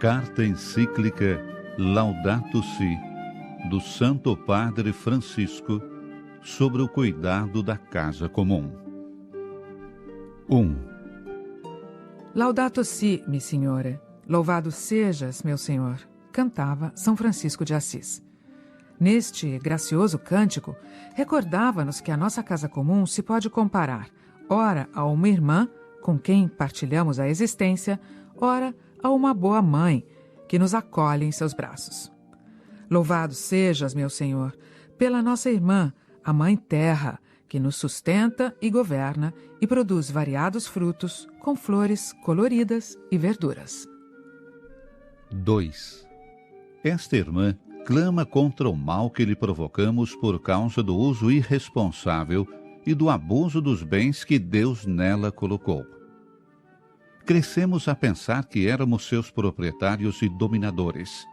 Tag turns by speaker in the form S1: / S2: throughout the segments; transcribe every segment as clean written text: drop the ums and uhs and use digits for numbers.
S1: Carta encíclica Laudato Si, do Santo Padre Francisco, sobre o cuidado da casa comum. 1.
S2: Laudato Si, mi Signore, louvado sejas, meu Senhor, cantava São Francisco de Assis. Neste gracioso cântico, recordava-nos que a nossa casa comum se pode comparar, ora a uma irmã com quem partilhamos a existência, ora a uma boa mãe que nos acolhe em seus braços. Louvado sejas, meu Senhor, pela nossa irmã, a Mãe Terra, que nos sustenta e governa e produz variados frutos com flores coloridas e verduras.
S1: 2. Esta irmã clama contra o mal que lhe provocamos por causa do uso irresponsável e do abuso dos bens que Deus nela colocou. Crescemos a pensar que éramos seus proprietários e dominadores,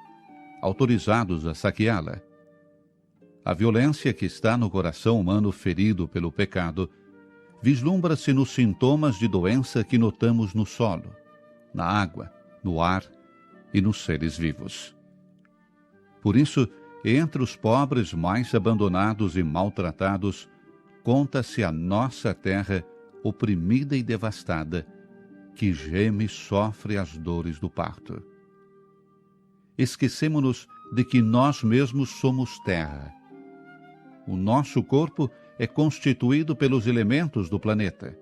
S1: autorizados a saqueá-la. A violência que está no coração humano ferido pelo pecado vislumbra-se nos sintomas de doença que notamos no solo, na água, no ar e nos seres vivos. Por isso, entre os pobres mais abandonados e maltratados, conta-se a nossa terra oprimida e devastada, que geme e sofre as dores do parto. Esquecemo-nos de que nós mesmos somos terra. O nosso corpo é constituído pelos elementos do planeta.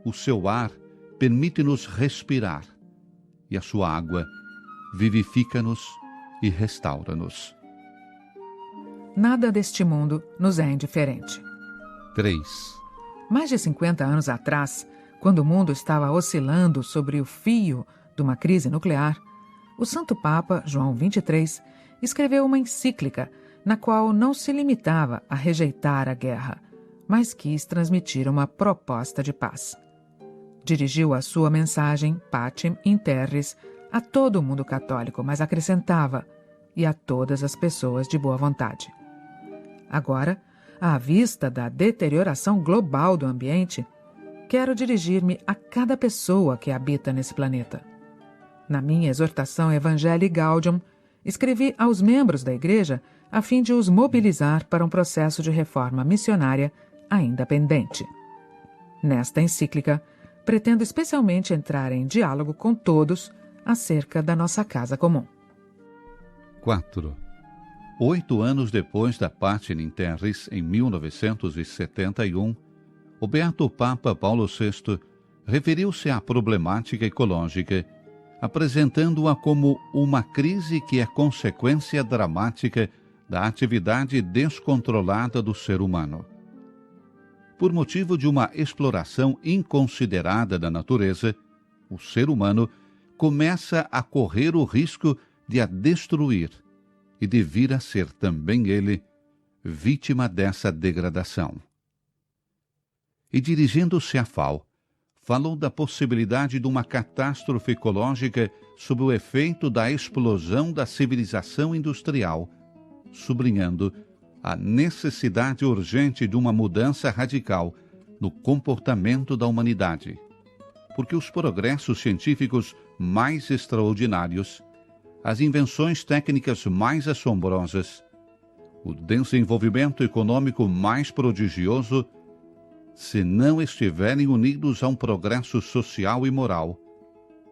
S1: O seu ar permite-nos respirar, e a sua água vivifica-nos e restaura-nos.
S2: Nada deste mundo nos é indiferente.
S1: 3.
S2: Mais de 50 anos atrás, quando o mundo estava oscilando sobre o fio de uma crise nuclear, o Santo Papa, João XXIII, escreveu uma encíclica na qual não se limitava a rejeitar a guerra, mas quis transmitir uma proposta de paz. Dirigiu a sua mensagem, Pacem in Terris, a todo o mundo católico, mas acrescentava, e a todas as pessoas de boa vontade. Agora, à vista da deterioração global do ambiente, quero dirigir-me a cada pessoa que habita nesse planeta. Na minha exortação Evangelii Gaudium, escrevi aos membros da Igreja a fim de os mobilizar para um processo de reforma missionária ainda pendente. Nesta encíclica, pretendo especialmente entrar em diálogo com todos acerca da nossa casa comum.
S1: 4. 8 anos depois da Pacem in Terris, em 1971, o Beato Papa Paulo VI referiu-se à problemática ecológica, apresentando-a como uma crise que é consequência dramática da atividade descontrolada do ser humano. Por motivo de uma exploração inconsiderada da natureza, o ser humano começa a correr o risco de a destruir e de vir a ser também ele vítima dessa degradação. E dirigindo-se à FAO, falou da possibilidade de uma catástrofe ecológica sob o efeito da explosão da civilização industrial, sublinhando a necessidade urgente de uma mudança radical no comportamento da humanidade, porque os progressos científicos mais extraordinários, as invenções técnicas mais assombrosas, o desenvolvimento econômico mais prodigioso, se não estiverem unidos a um progresso social e moral,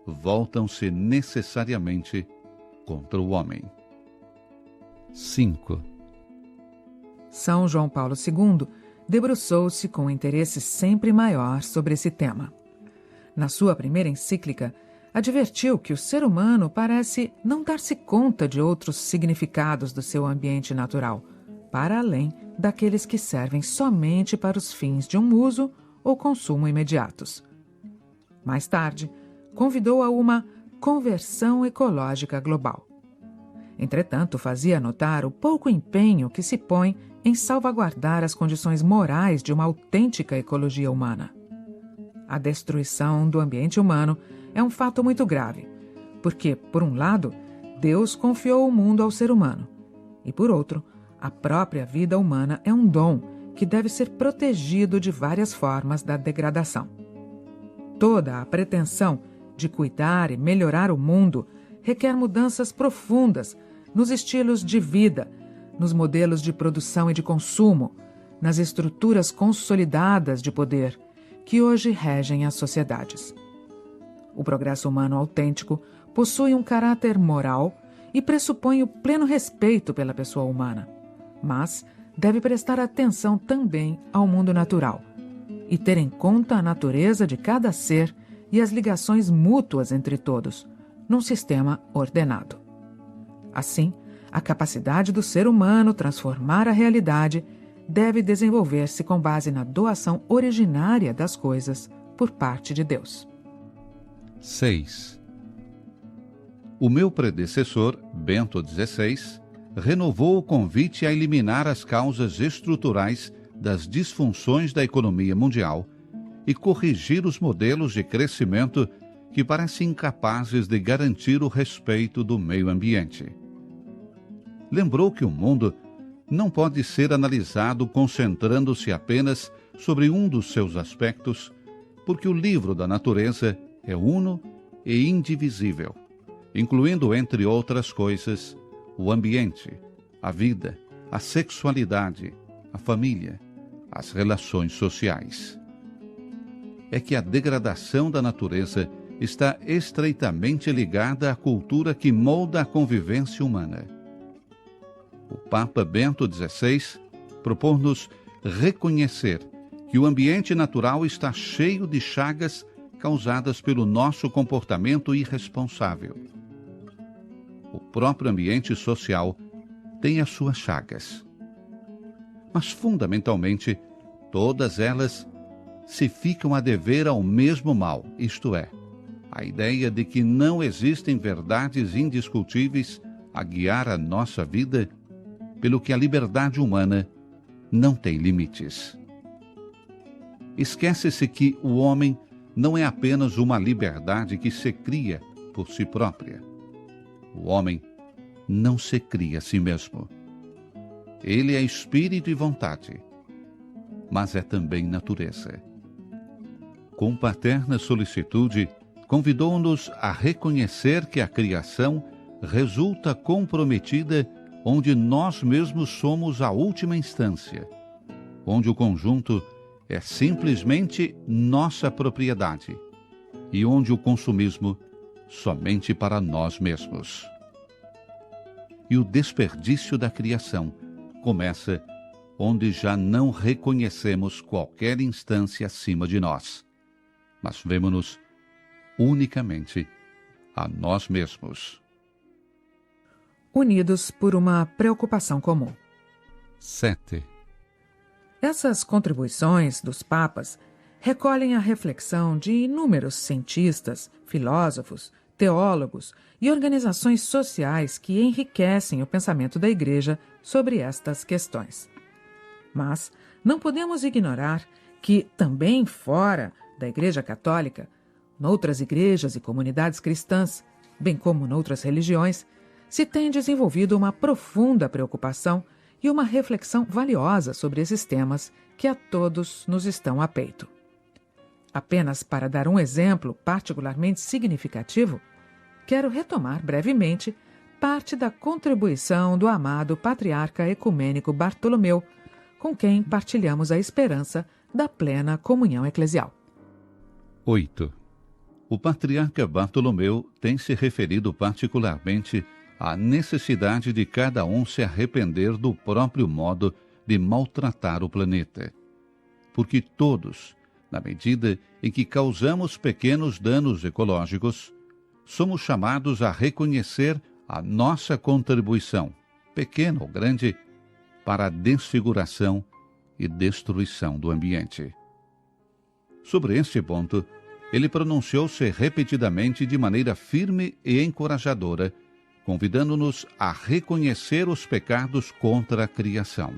S1: voltam-se necessariamente contra o homem. 5.
S2: São João Paulo II debruçou-se com interesse sempre maior sobre esse tema. Na sua primeira encíclica, advertiu que o ser humano parece não dar-se conta de outros significados do seu ambiente natural, para além daqueles que servem somente para os fins de um uso ou consumo imediatos. Mais tarde, convidou a uma conversão ecológica global. Entretanto, fazia notar o pouco empenho que se põe em salvaguardar as condições morais de uma autêntica ecologia humana. A destruição do ambiente humano é um fato muito grave, porque, por um lado, Deus confiou o mundo ao ser humano, e, por outro, a própria vida humana é um dom que deve ser protegido de várias formas da degradação. Toda a pretensão de cuidar e melhorar o mundo requer mudanças profundas nos estilos de vida, nos modelos de produção e de consumo, nas estruturas consolidadas de poder que hoje regem as sociedades. O progresso humano autêntico possui um caráter moral e pressupõe o pleno respeito pela pessoa humana, mas deve prestar atenção também ao mundo natural e ter em conta a natureza de cada ser e as ligações mútuas entre todos, num sistema ordenado. Assim, a capacidade do ser humano transformar a realidade deve desenvolver-se com base na doação originária das coisas por parte de Deus.
S1: 6. O meu predecessor, Bento XVI, renovou o convite a eliminar as causas estruturais das disfunções da economia mundial e corrigir os modelos de crescimento que parecem incapazes de garantir o respeito do meio ambiente. Lembrou que o mundo não pode ser analisado concentrando-se apenas sobre um dos seus aspectos, porque o livro da natureza é uno e indivisível, incluindo, entre outras coisas, o ambiente, a vida, a sexualidade, a família, as relações sociais. É que a degradação da natureza está estreitamente ligada à cultura que molda a convivência humana. O Papa Bento XVI propôs-nos reconhecer que o ambiente natural está cheio de chagas causadas pelo nosso comportamento irresponsável. O próprio ambiente social tem as suas chagas. Mas, fundamentalmente, todas elas se ficam a dever ao mesmo mal, isto é, a ideia de que não existem verdades indiscutíveis a guiar a nossa vida, pelo que a liberdade humana não tem limites. Esquece-se que o homem não é apenas uma liberdade que se cria por si própria. O homem não se cria a si mesmo. Ele é espírito e vontade, mas é também natureza. Com paterna solicitude, convidou-nos a reconhecer que a criação resulta comprometida onde nós mesmos somos a última instância, onde o conjunto é simplesmente nossa propriedade e onde o consumismo somente para nós mesmos. E o desperdício da criação começa onde já não reconhecemos qualquer instância acima de nós, mas vemo-nos unicamente a nós mesmos.
S2: Unidos por uma preocupação comum.
S1: 7.
S2: Essas contribuições dos papas recolhem a reflexão de inúmeros cientistas, filósofos, teólogos e organizações sociais que enriquecem o pensamento da Igreja sobre estas questões. Mas não podemos ignorar que, também fora da Igreja Católica, noutras igrejas e comunidades cristãs, bem como noutras religiões, se tem desenvolvido uma profunda preocupação e uma reflexão valiosa sobre esses temas que a todos nos estão a peito. Apenas para dar um exemplo particularmente significativo, quero retomar brevemente parte da contribuição do amado patriarca ecumênico Bartolomeu, com quem partilhamos a esperança da plena comunhão eclesial.
S1: 8. O patriarca Bartolomeu tem se referido particularmente à necessidade de cada um se arrepender do próprio modo de maltratar o planeta. Porque todos, na medida em que causamos pequenos danos ecológicos, somos chamados a reconhecer a nossa contribuição, pequena ou grande, para a desfiguração e destruição do ambiente. Sobre este ponto, ele pronunciou-se repetidamente de maneira firme e encorajadora, convidando-nos a reconhecer os pecados contra a criação.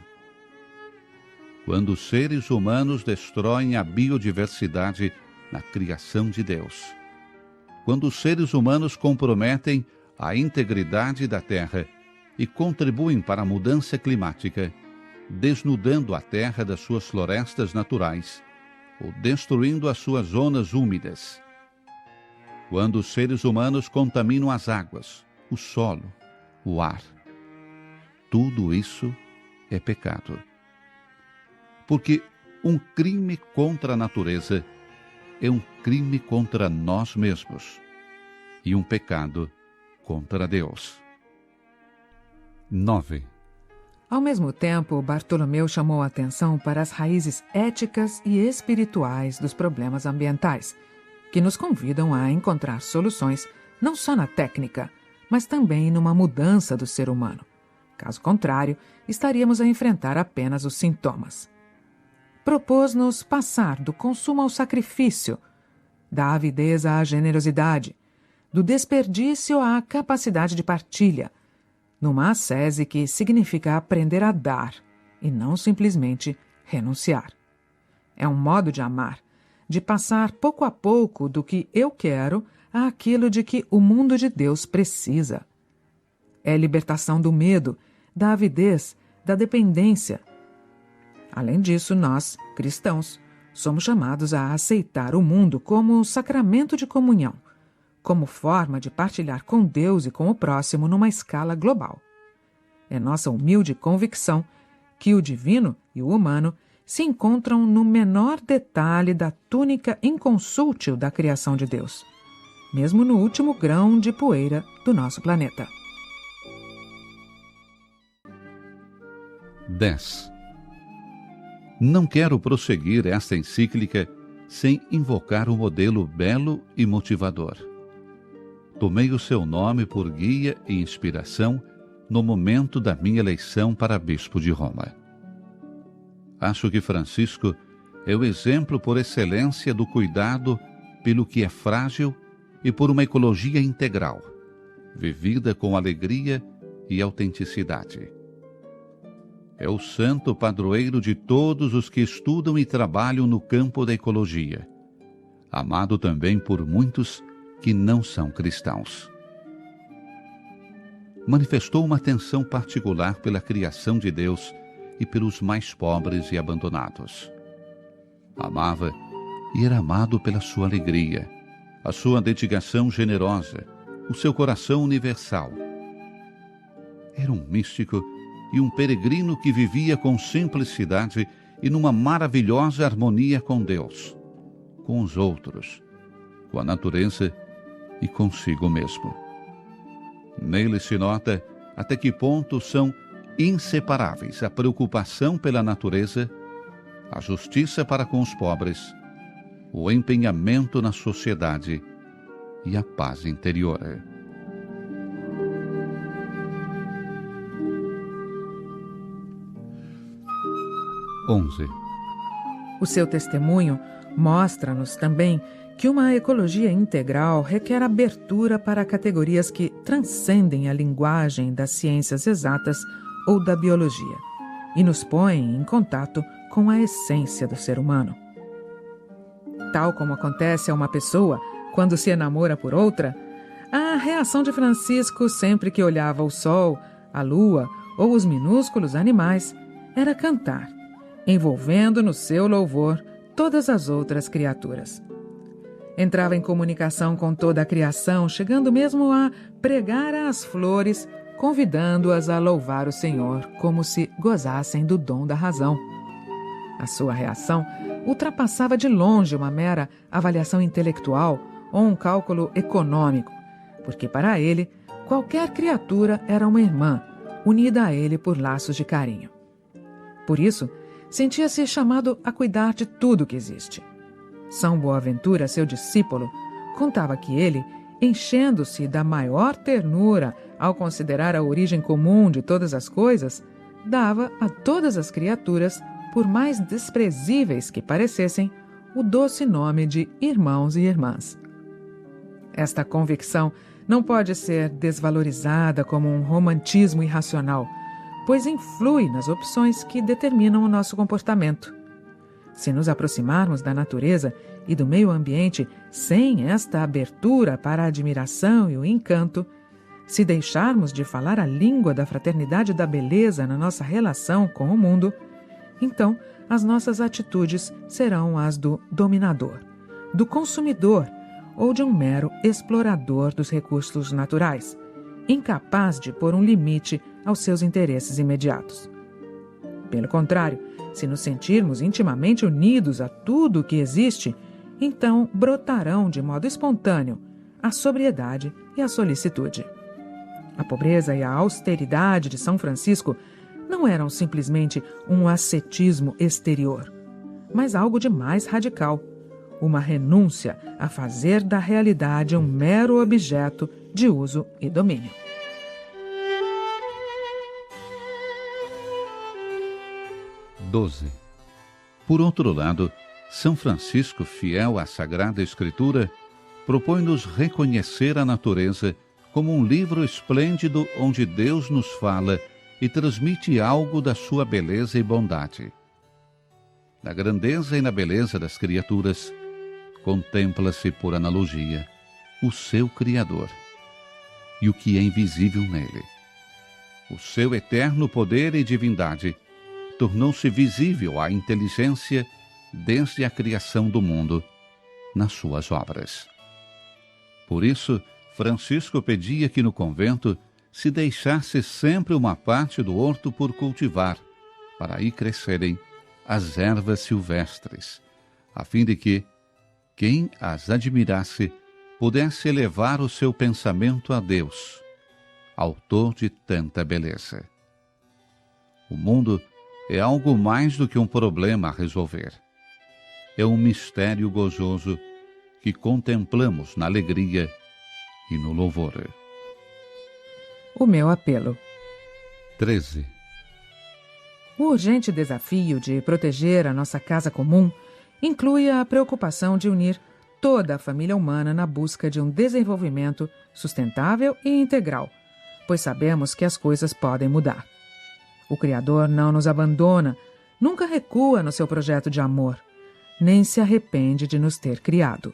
S1: Quando os seres humanos destroem a biodiversidade na criação de Deus, quando os seres humanos comprometem a integridade da Terra e contribuem para a mudança climática, desnudando a Terra das suas florestas naturais ou destruindo as suas zonas úmidas, quando os seres humanos contaminam as águas, o solo, o ar. Tudo isso é pecado. Porque um crime contra a natureza é um crime contra nós mesmos e um pecado contra Deus. 9.
S2: Ao mesmo tempo, Bartolomeu chamou a atenção para as raízes éticas e espirituais dos problemas ambientais, que nos convidam a encontrar soluções não só na técnica, mas também numa mudança do ser humano. Caso contrário, estaríamos a enfrentar apenas os sintomas. Propôs-nos passar do consumo ao sacrifício, da avidez à generosidade, do desperdício à capacidade de partilha, numa ascese que significa aprender a dar e não simplesmente renunciar. É um modo de amar, de passar pouco a pouco do que eu quero àquilo de que o mundo de Deus precisa. É libertação do medo, da avidez, da dependência. Além disso, nós, cristãos, somos chamados a aceitar o mundo como sacramento de comunhão, como forma de partilhar com Deus e com o próximo numa escala global. É nossa humilde convicção que o divino e o humano se encontram no menor detalhe da túnica inconsútil da criação de Deus, mesmo no último grão de poeira do nosso planeta.
S1: 10. Não quero prosseguir esta encíclica sem invocar um modelo belo e motivador. Tomei o seu nome por guia e inspiração no momento da minha eleição para bispo de Roma. Acho que Francisco é o exemplo por excelência do cuidado pelo que é frágil e por uma ecologia integral, vivida com alegria e autenticidade. É o santo padroeiro de todos os que estudam e trabalham no campo da ecologia, amado também por muitos que não são cristãos. Manifestou uma atenção particular pela criação de Deus e pelos mais pobres e abandonados. Amava e era amado pela sua alegria, a sua dedicação generosa, o seu coração universal. Era um místico e um peregrino que vivia com simplicidade e numa maravilhosa harmonia com Deus, com os outros, com a natureza e consigo mesmo. Nele se nota até que ponto são inseparáveis a preocupação pela natureza, a justiça para com os pobres, o empenhamento na sociedade e a paz interior. 11.
S2: O seu testemunho mostra-nos também que uma ecologia integral requer abertura para categorias que transcendem a linguagem das ciências exatas ou da biologia e nos põem em contato com a essência do ser humano. Tal como acontece a uma pessoa quando se enamora por outra, a reação de Francisco sempre que olhava o sol, a lua ou os minúsculos animais era cantar, envolvendo no seu louvor todas as outras criaturas. Entrava em comunicação com toda a criação, chegando mesmo a pregar às flores, convidando-as a louvar o Senhor, como se gozassem do dom da razão. A sua reação ultrapassava de longe uma mera avaliação intelectual ou um cálculo econômico, porque para ele, qualquer criatura era uma irmã, unida a ele por laços de carinho. Por isso, sentia-se chamado a cuidar de tudo que existe. São Boaventura, seu discípulo, contava que ele, enchendo-se da maior ternura ao considerar a origem comum de todas as coisas, dava a todas as criaturas, por mais desprezíveis que parecessem, o doce nome de irmãos e irmãs. Esta convicção não pode ser desvalorizada como um romantismo irracional, pois influi nas opções que determinam o nosso comportamento. Se nos aproximarmos da natureza e do meio ambiente sem esta abertura para a admiração e o encanto, se deixarmos de falar a língua da fraternidade e da beleza na nossa relação com o mundo, então as nossas atitudes serão as do dominador, do consumidor, ou de um mero explorador dos recursos naturais, incapaz de pôr um limite aos seus interesses imediatos. Pelo contrário, se nos sentirmos intimamente unidos a tudo o que existe, então brotarão de modo espontâneo a sobriedade e a solicitude. A pobreza e a austeridade de São Francisco não eram simplesmente um ascetismo exterior, mas algo de mais radical, uma renúncia a fazer da realidade um mero objeto de uso e domínio.
S1: Por outro lado, São Francisco, fiel à Sagrada Escritura, propõe-nos reconhecer a natureza como um livro esplêndido onde Deus nos fala e transmite algo da sua beleza e bondade. Na grandeza e na beleza das criaturas, contempla-se, por analogia, o seu Criador e o que é invisível nele. O seu eterno poder e divindade tornou-se visível à inteligência desde a criação do mundo, nas suas obras. Por isso, Francisco pedia que no convento se deixasse sempre uma parte do horto por cultivar, para aí crescerem as ervas silvestres, a fim de que, quem as admirasse, pudesse elevar o seu pensamento a Deus, autor de tanta beleza. O mundo é algo mais do que um problema a resolver. É um mistério gozoso que contemplamos na alegria e no louvor.
S2: O meu apelo.
S1: 13.
S2: O urgente desafio de proteger a nossa casa comum inclui a preocupação de unir toda a família humana na busca de um desenvolvimento sustentável e integral, pois sabemos que as coisas podem mudar. O Criador não nos abandona, nunca recua no seu projeto de amor, nem se arrepende de nos ter criado.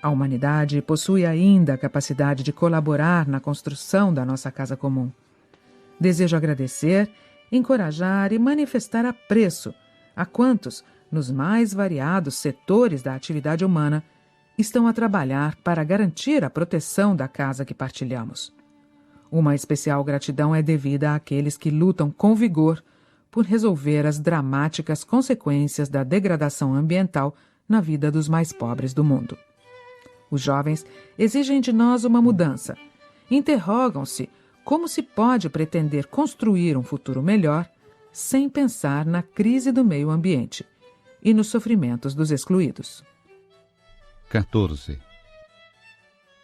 S2: A humanidade possui ainda a capacidade de colaborar na construção da nossa casa comum. Desejo agradecer, encorajar e manifestar apreço a quantos, nos mais variados setores da atividade humana, estão a trabalhar para garantir a proteção da casa que partilhamos. Uma especial gratidão é devida àqueles que lutam com vigor por resolver as dramáticas consequências da degradação ambiental na vida dos mais pobres do mundo. Os jovens exigem de nós uma mudança. Interrogam-se como se pode pretender construir um futuro melhor sem pensar na crise do meio ambiente e nos sofrimentos dos excluídos.
S1: 14.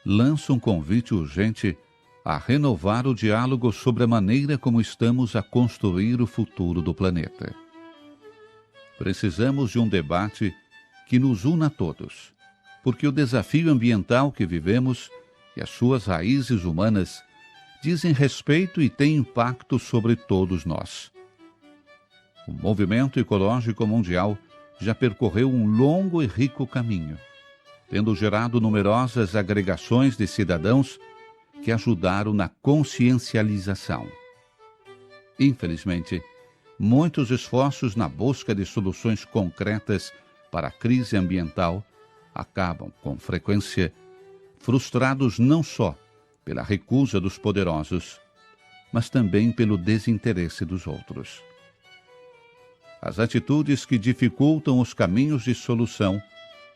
S1: Lança um convite urgente a renovar o diálogo sobre a maneira como estamos a construir o futuro do planeta. Precisamos de um debate que nos una a todos, porque o desafio ambiental que vivemos e as suas raízes humanas dizem respeito e têm impacto sobre todos nós. O movimento ecológico mundial já percorreu um longo e rico caminho, tendo gerado numerosas agregações de cidadãos que ajudaram na consciencialização. Infelizmente, muitos esforços na busca de soluções concretas para a crise ambiental acabam, com frequência, frustrados não só pela recusa dos poderosos, mas também pelo desinteresse dos outros. As atitudes que dificultam os caminhos de solução,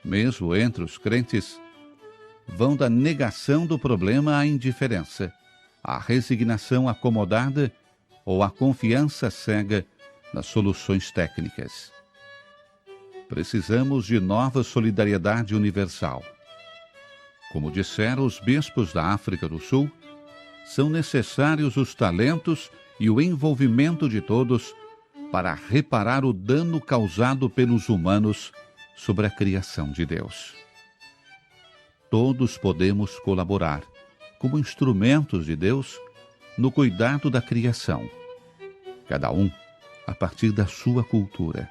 S1: mesmo entre os crentes, vão da negação do problema à indiferença, à resignação acomodada ou à confiança cega nas soluções técnicas. Precisamos de nova solidariedade universal. Como disseram os bispos da África do Sul, são necessários os talentos e o envolvimento de todos para reparar o dano causado pelos humanos sobre a criação de Deus. Todos podemos colaborar, como instrumentos de Deus, no cuidado da criação, cada um a partir da sua cultura,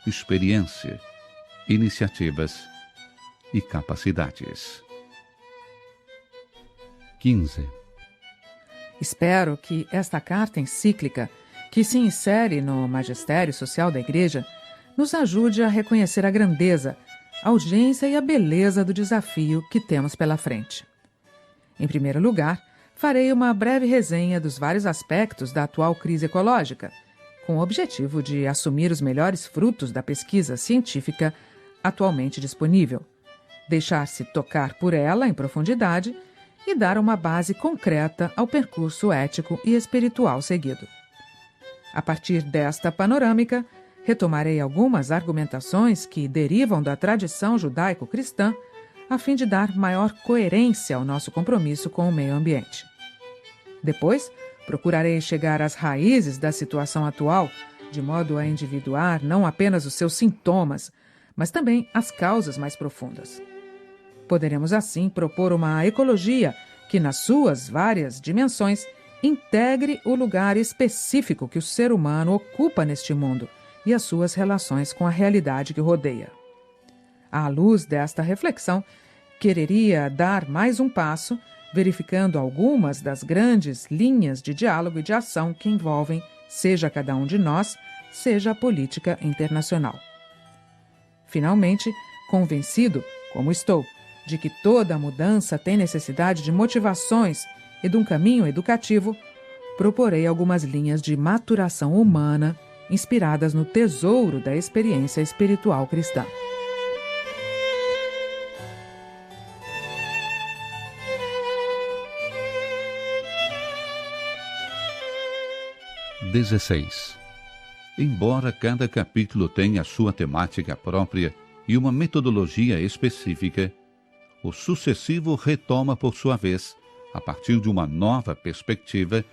S1: experiência, iniciativas e capacidades. 15.
S2: Espero que esta carta encíclica, que se insere no magistério social da Igreja, nos ajude a reconhecer a grandeza, a urgência e a beleza do desafio que temos pela frente. Em primeiro lugar, farei uma breve resenha dos vários aspectos da atual crise ecológica, com o objetivo de assumir os melhores frutos da pesquisa científica atualmente disponível, deixar-se tocar por ela em profundidade e dar uma base concreta ao percurso ético e espiritual seguido. A partir desta panorâmica, retomarei algumas argumentações que derivam da tradição judaico-cristã, a fim de dar maior coerência ao nosso compromisso com o meio ambiente. Depois, procurarei chegar às raízes da situação atual, de modo a individuar não apenas os seus sintomas, mas também as causas mais profundas. Poderemos, assim, propor uma ecologia que, nas suas várias dimensões, integre o lugar específico que o ser humano ocupa neste mundo e as suas relações com a realidade que o rodeia. À luz desta reflexão, quereria dar mais um passo, verificando algumas das grandes linhas de diálogo e de ação que envolvem, seja cada um de nós, seja a política internacional. Finalmente, convencido, como estou, de que toda mudança tem necessidade de motivações e de um caminho educativo, proporei algumas linhas de maturação humana inspiradas no tesouro da experiência espiritual cristã.
S1: Embora cada capítulo tenha sua temática própria e uma metodologia específica, o sucessivo retoma, por sua vez, a partir de uma nova perspectiva,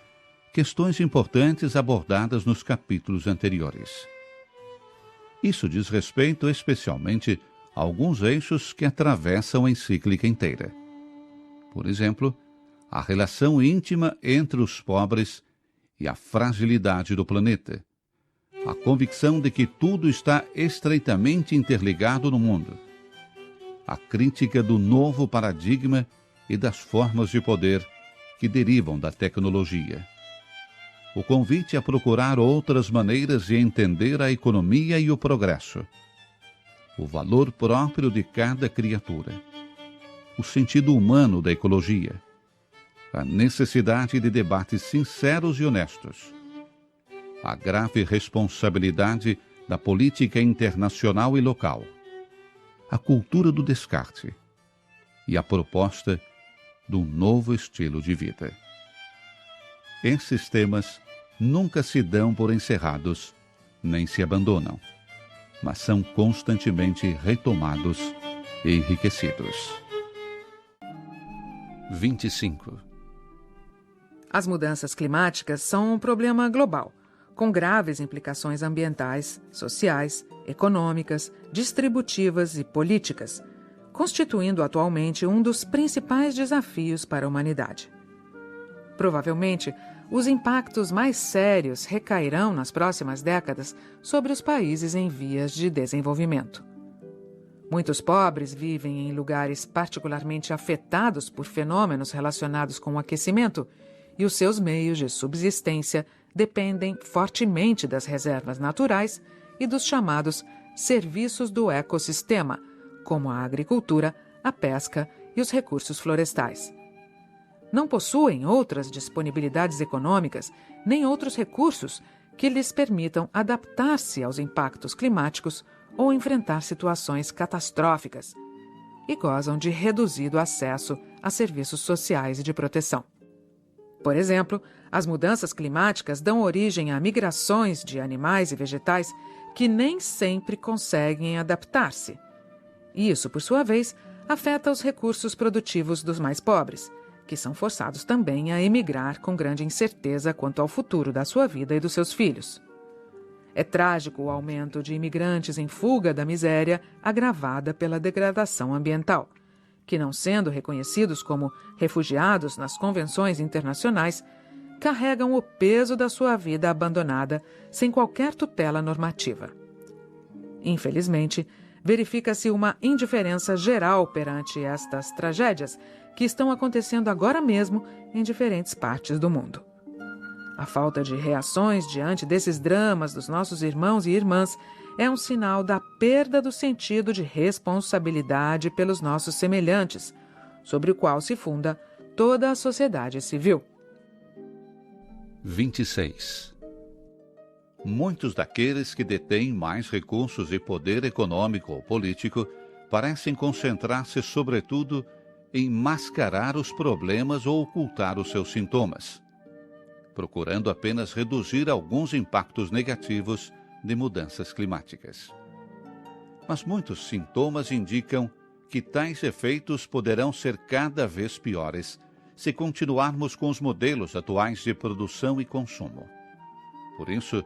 S1: questões importantes abordadas nos capítulos anteriores. Isso diz respeito especialmente a alguns eixos que atravessam a encíclica inteira. Por exemplo, a relação íntima entre os pobres e a fragilidade do planeta, a convicção de que tudo está estreitamente interligado no mundo, a crítica do novo paradigma e das formas de poder que derivam da tecnologia, o convite a procurar outras maneiras de entender a economia e o progresso, o valor próprio de cada criatura, o sentido humano da ecologia, a necessidade de debates sinceros e honestos, a grave responsabilidade da política internacional e local, a cultura do descarte e a proposta de um novo estilo de vida. Esses temas nunca se dão por encerrados, nem se abandonam, mas são constantemente retomados e enriquecidos. 25.
S2: As mudanças climáticas são um problema global, com graves implicações ambientais, sociais, econômicas, distributivas e políticas, constituindo atualmente um dos principais desafios para a humanidade. Provavelmente, os impactos mais sérios recairão nas próximas décadas sobre os países em vias de desenvolvimento. Muitos pobres vivem em lugares particularmente afetados por fenômenos relacionados com o aquecimento e os seus meios de subsistência dependem fortemente das reservas naturais e dos chamados serviços do ecossistema, como a agricultura, a pesca e os recursos florestais. Não possuem outras disponibilidades econômicas nem outros recursos que lhes permitam adaptar-se aos impactos climáticos ou enfrentar situações catastróficas e gozam de reduzido acesso a serviços sociais e de proteção. Por exemplo, as mudanças climáticas dão origem a migrações de animais e vegetais que nem sempre conseguem adaptar-se. E isso, por sua vez, afeta os recursos produtivos dos mais pobres, que são forçados também a emigrar com grande incerteza quanto ao futuro da sua vida e dos seus filhos. É trágico o aumento de imigrantes em fuga da miséria agravada pela degradação ambiental, que, não sendo reconhecidos como refugiados nas convenções internacionais, carregam o peso da sua vida abandonada sem qualquer tutela normativa. Infelizmente, verifica-se uma indiferença geral perante estas tragédias que estão acontecendo agora mesmo em diferentes partes do mundo. A falta de reações diante desses dramas dos nossos irmãos e irmãs é um sinal da perda do sentido de responsabilidade pelos nossos semelhantes, sobre o qual se funda toda a sociedade civil.
S1: 26. Muitos daqueles que detêm mais recursos e poder econômico ou político parecem concentrar-se sobretudo em mascarar os problemas ou ocultar os seus sintomas, procurando apenas reduzir alguns impactos negativos de mudanças climáticas. Mas muitos sintomas indicam que tais efeitos poderão ser cada vez piores se continuarmos com os modelos atuais de produção e consumo. Por isso,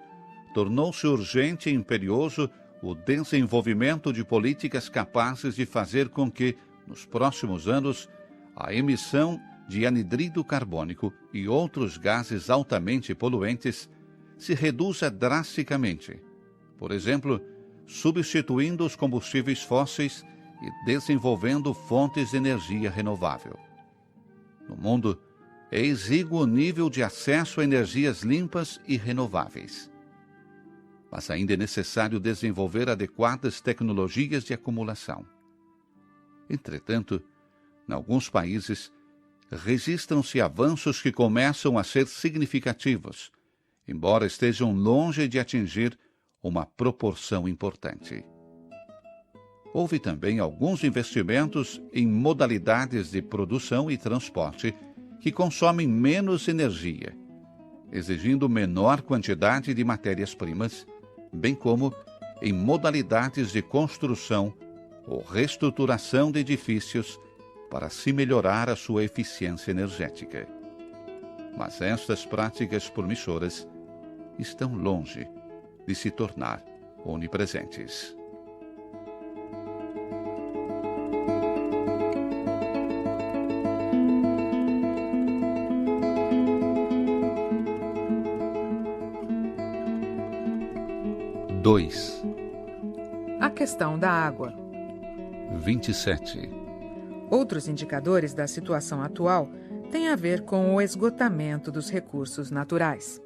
S1: tornou-se urgente e imperioso o desenvolvimento de políticas capazes de fazer com que, nos próximos anos, a emissão de anidrido carbônico e outros gases altamente poluentes se reduza drasticamente, por exemplo, substituindo os combustíveis fósseis e desenvolvendo fontes de energia renovável. No mundo, é exíguo o nível de acesso a energias limpas e renováveis. Mas ainda é necessário desenvolver adequadas tecnologias de acumulação. Entretanto, em alguns países, registram-se avanços que começam a ser significativos, embora estejam longe de atingir uma proporção importante. Houve também alguns investimentos em modalidades de produção e transporte que consomem menos energia, exigindo menor quantidade de matérias-primas, bem como em modalidades de construção ou reestruturação de edifícios para se melhorar a sua eficiência energética. Mas estas práticas promissoras estão longe de se tornar onipresentes.
S2: A questão da água.
S1: 27.
S2: Outros indicadores da situação atual têm a ver com o esgotamento dos recursos naturais.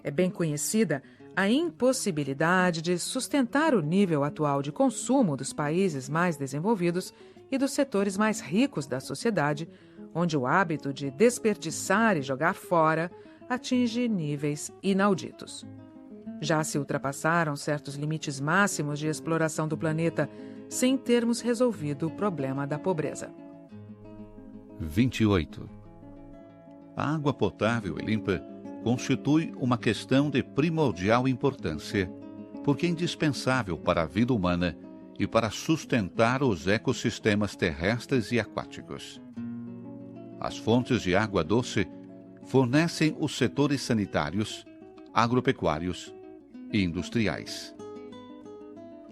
S2: É bem conhecida a impossibilidade de sustentar o nível atual de consumo dos países mais desenvolvidos e dos setores mais ricos da sociedade, onde o hábito de desperdiçar e jogar fora atinge níveis inauditos. Já se ultrapassaram certos limites máximos de exploração do planeta sem termos resolvido o problema da pobreza.
S1: 28. A água potável e limpa constitui uma questão de primordial importância, porque é indispensável para a vida humana e para sustentar os ecossistemas terrestres e aquáticos. As fontes de água doce fornecem os setores sanitários, agropecuários e industriais.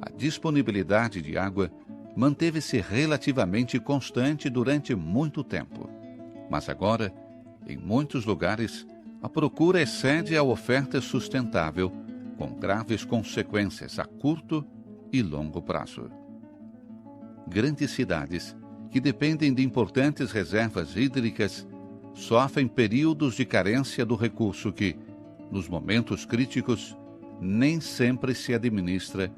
S1: A disponibilidade de água manteve-se relativamente constante durante muito tempo, mas agora, em muitos lugares, a procura excede a oferta sustentável, com graves consequências a curto e longo prazo. Grandes cidades, que dependem de importantes reservas hídricas, sofrem períodos de carência do recurso que, nos momentos críticos, nem sempre se administra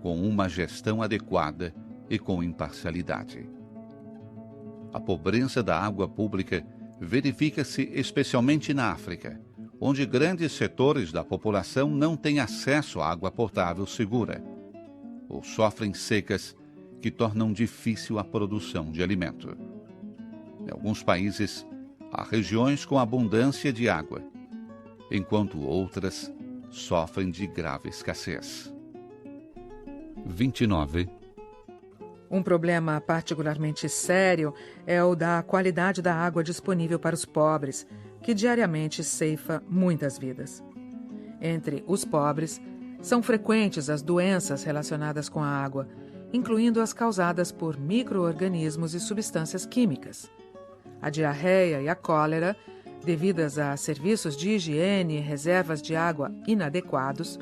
S1: com uma gestão adequada e com imparcialidade. A pobreza da água pública verifica-se especialmente na África, onde grandes setores da população não têm acesso à água potável segura, ou sofrem secas que tornam difícil a produção de alimento. Em alguns países, há regiões com abundância de água, enquanto outras sofrem de grave escassez. 29.
S2: Um problema particularmente sério é o da qualidade da água disponível para os pobres, que diariamente ceifa muitas vidas. Entre os pobres, são frequentes as doenças relacionadas com a água, incluindo as causadas por micro-organismos e substâncias químicas. A diarreia e a cólera, devidas a serviços de higiene e reservas de água inadequados,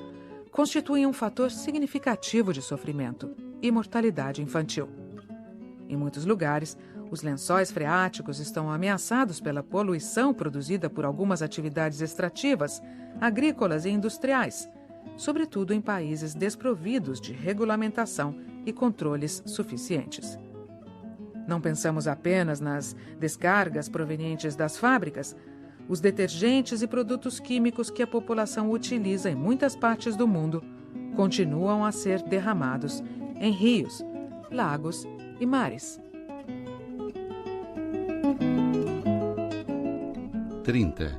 S2: constituem um fator significativo de sofrimento e mortalidade infantil. Em muitos lugares, os lençóis freáticos estão ameaçados pela poluição produzida por algumas atividades extrativas, agrícolas e industriais, sobretudo em países desprovidos de regulamentação e controles suficientes. Não pensamos apenas nas descargas provenientes das fábricas, os detergentes e produtos químicos que a população utiliza em muitas partes do mundo continuam a ser derramados em rios, lagos e mares.
S1: 30.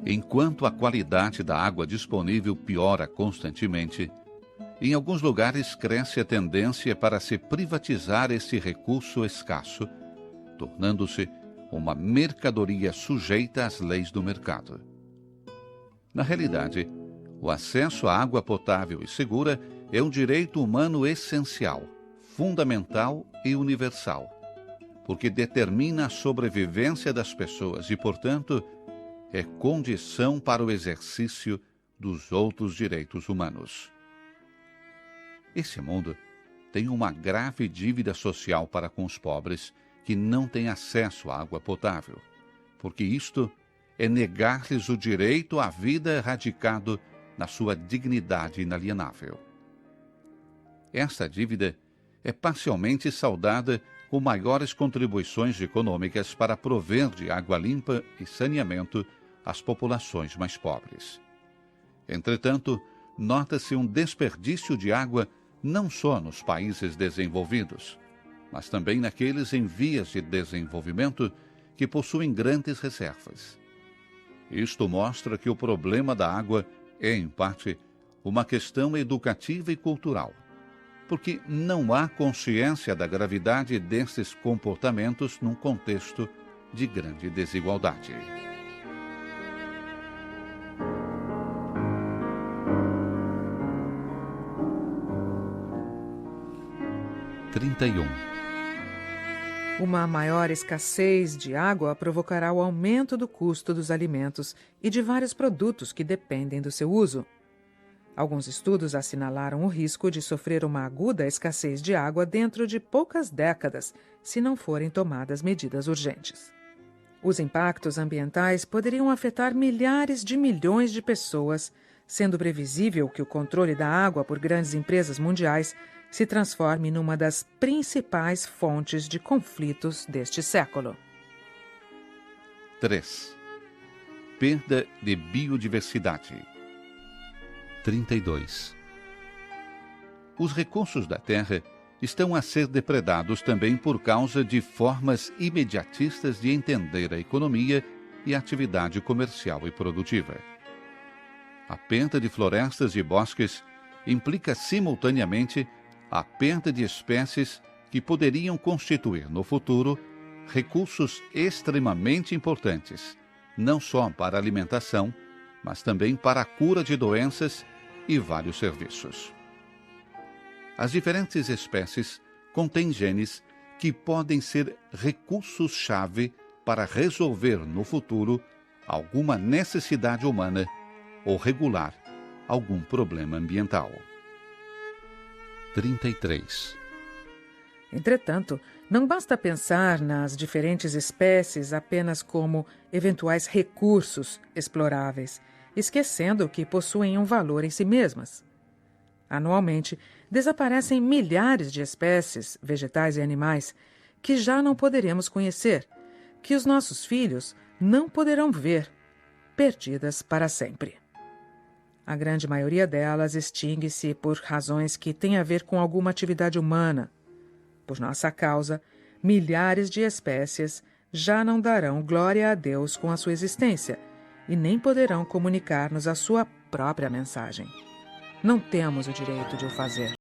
S1: Enquanto a qualidade da água disponível piora constantemente, em alguns lugares cresce a tendência para se privatizar esse recurso escasso, tornando-se uma mercadoria sujeita às leis do mercado. Na realidade, o acesso à água potável e segura é um direito humano essencial, fundamental e universal, porque determina a sobrevivência das pessoas e, portanto, é condição para o exercício dos outros direitos humanos. Esse mundo tem uma grave dívida social para com os pobres que não têm acesso à água potável, porque isto é negar-lhes o direito à vida radicado na sua dignidade inalienável. Esta dívida é parcialmente saldada com maiores contribuições econômicas para prover de água limpa e saneamento às populações mais pobres. Entretanto, nota-se um desperdício de água não só nos países desenvolvidos, mas também naqueles em vias de desenvolvimento que possuem grandes reservas. Isto mostra que o problema da água é, em parte, uma questão educativa e cultural, porque não há consciência da gravidade desses comportamentos num contexto de grande desigualdade.
S2: Uma maior escassez de água provocará o aumento do custo dos alimentos e de vários produtos que dependem do seu uso. Alguns estudos assinalaram o risco de sofrer uma aguda escassez de água dentro de poucas décadas, se não forem tomadas medidas urgentes. Os impactos ambientais poderiam afetar milhares de milhões de pessoas, sendo previsível que o controle da água por grandes empresas mundiais se transforme numa das principais fontes de conflitos deste século.
S1: 3. Perda de biodiversidade. 32. Os recursos da Terra estão a ser depredados também por causa de formas imediatistas de entender a economia e a atividade comercial e produtiva. A perda de florestas e bosques implica simultaneamente a perda de espécies que poderiam constituir no futuro recursos extremamente importantes, não só para a alimentação, mas também para a cura de doenças e vários serviços. As diferentes espécies contêm genes que podem ser recursos-chave para resolver no futuro alguma necessidade humana ou regular algum problema ambiental. 33.
S2: Entretanto, não basta pensar nas diferentes espécies apenas como eventuais recursos exploráveis, esquecendo que possuem um valor em si mesmas. Anualmente, desaparecem milhares de espécies, vegetais e animais, que já não poderemos conhecer, que os nossos filhos não poderão ver, perdidas para sempre. A grande maioria delas extingue-se por razões que têm a ver com alguma atividade humana. Por nossa causa, milhares de espécies já não darão glória a Deus com a sua existência e nem poderão comunicar-nos a sua própria mensagem. Não temos o direito de o fazer.